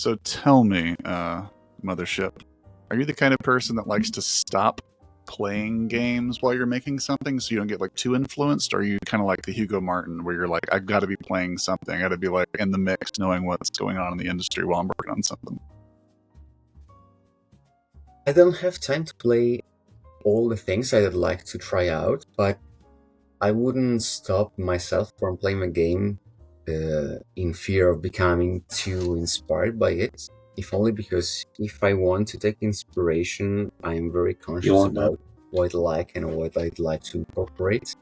So tell me, Mothership, are you the kind of person that likes to stop playing games while you're making something so you don't get like too influenced? Or are you kind of like the Hugo Martin where you're like, I've got to be playing something, I got to be like in the mix, knowing what's going on in the industry while I'm working on something? I don't have time to play all the things I'd like to try out, but I wouldn't stop myself from playing a game in fear of becoming too inspired by it. If only because if I want to take inspiration, I'm very conscious about what I like and what I'd like to incorporate.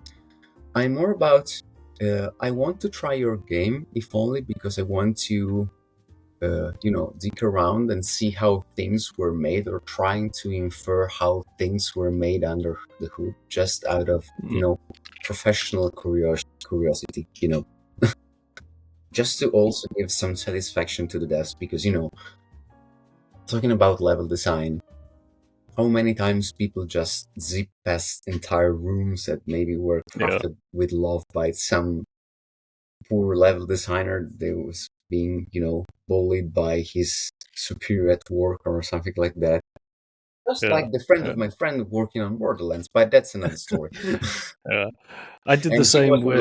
I'm more about, I want to try your game, if only because I want to, dig around and see how things were made, or trying to infer how things were made under the hood, just out of, professional curiosity, just to also give some satisfaction to the devs, because, talking about level design, how many times people just zip past entire rooms that maybe were crafted with love by some poor level designer that was being, bullied by his superior at work or something like that. Just like the friend of my friend working on Borderlands, but that's another story. I did the same with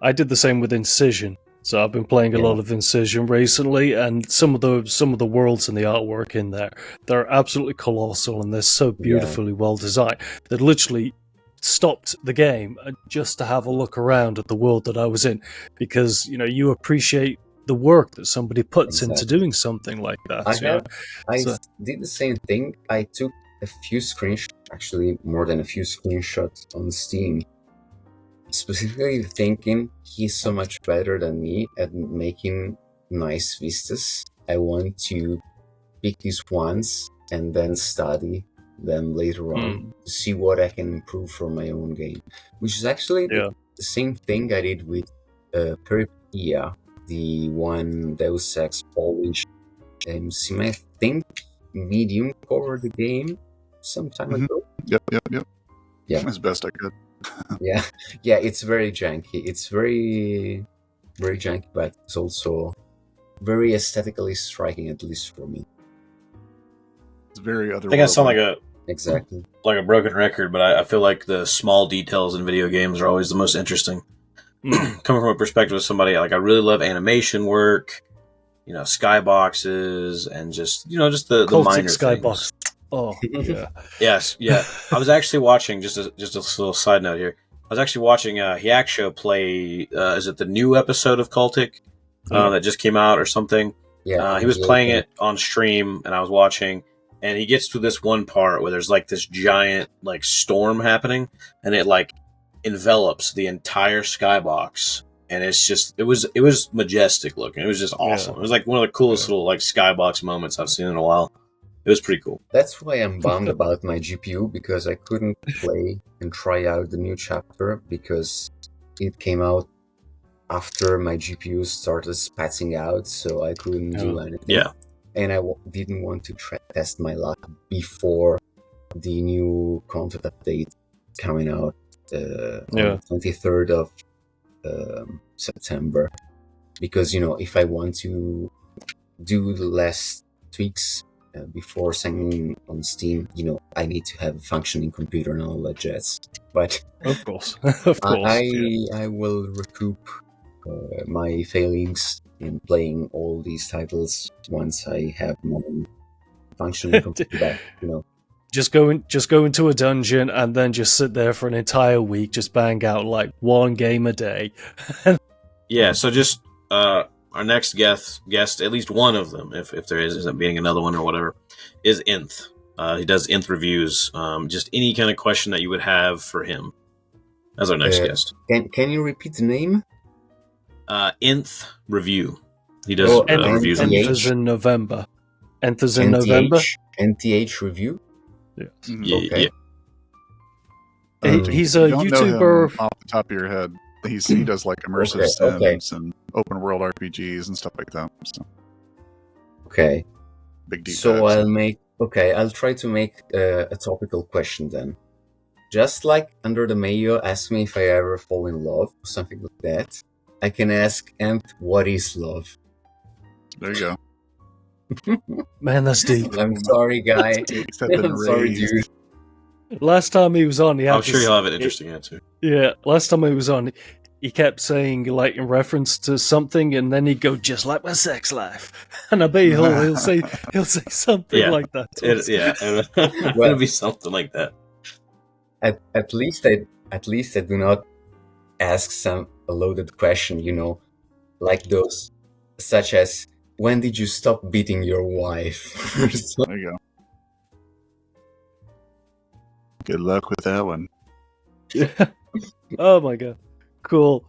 I did the same with Incision. So I've been playing a lot of Incision recently, and some of the worlds and the artwork in there, they're absolutely colossal, and they're so beautifully well designed that literally stopped the game just to have a look around at the world that I was in, because you appreciate the work that somebody puts into doing something like that. I did the same thing. I took a few screenshots, actually more than a few screenshots on Steam, specifically thinking he's so much better than me at making nice vistas. I want to pick these ones and then study them later on to see what I can improve for my own game, which is actually the same thing I did with Peripeia, the one Deus Ex Polish sim. I think Medium covered the game some time ago. Yep. Yeah, as best I could. yeah, it's very janky. It's very, very janky, but it's also very aesthetically striking, at least for me. It's very otherworldly. I think I sound like a broken record, but I feel like the small details in video games are always the most interesting. Coming from a perspective of somebody, like, I really love animation work, skyboxes, and just the minor skybox things. Oh, yeah. Yes, yeah. I was actually watching, just a little side note here. I was actually watching Hiaksho play, is it the new episode of Cultic that just came out or something? Yeah. He was playing it on stream, and I was watching, and he gets to this one part where there's like this giant like storm happening, and it like envelops the entire skybox, and it's just it was majestic looking. It was just awesome. It was like one of the coolest little like skybox moments I've seen in a while. It was pretty cool. That's why I'm bummed about my GPU, because I couldn't play and try out the new chapter because it came out after my GPU started spazzing out, so I couldn't do anything. Yeah. And I didn't want to test my luck before the new content update coming out on the 23rd of September. Because, if I want to do the last tweaks before sending on Steam, I need to have a functioning computer and all that jazz. But of course, I will recoup my failings in playing all these titles once I have my functioning computer back. Just go into a dungeon and then just sit there for an entire week, just bang out like one game a day. Yeah. So just our next guest, at least one of them, if there isn't being another one or whatever, is Inth. He does Inth reviews. Just any kind of question that you would have for him as our next guest. Can you repeat the name? Inth Review. He does reviews. Nth is in November. Nth is in November. NTH Review? Yeah. Okay. He's a YouTuber. Off the top of your head. He does like immersive sims and open world RPGs and stuff like that. So. Okay. Big deep So dives. I'll try to make a topical question then. Just like Under the Mayo asked me if I ever fall in love or something like that, I can ask Nth, what is love? There you go. Man, that's deep. I'm sorry, guy. Stakes have been I'm sorry, raised. dude. Last time he was on, he had I'm sure this- you'll have an interesting answer. Yeah, last time he was on, he kept saying, like, in reference to something, and then he'd go, just like my sex life. And I bet he'll say something Yeah. like that. to us. It'll be something like that. At least I do not ask a loaded question, like those, such as, when did you stop beating your wife? So- There you go. Good luck with that one. Oh my god. Cool.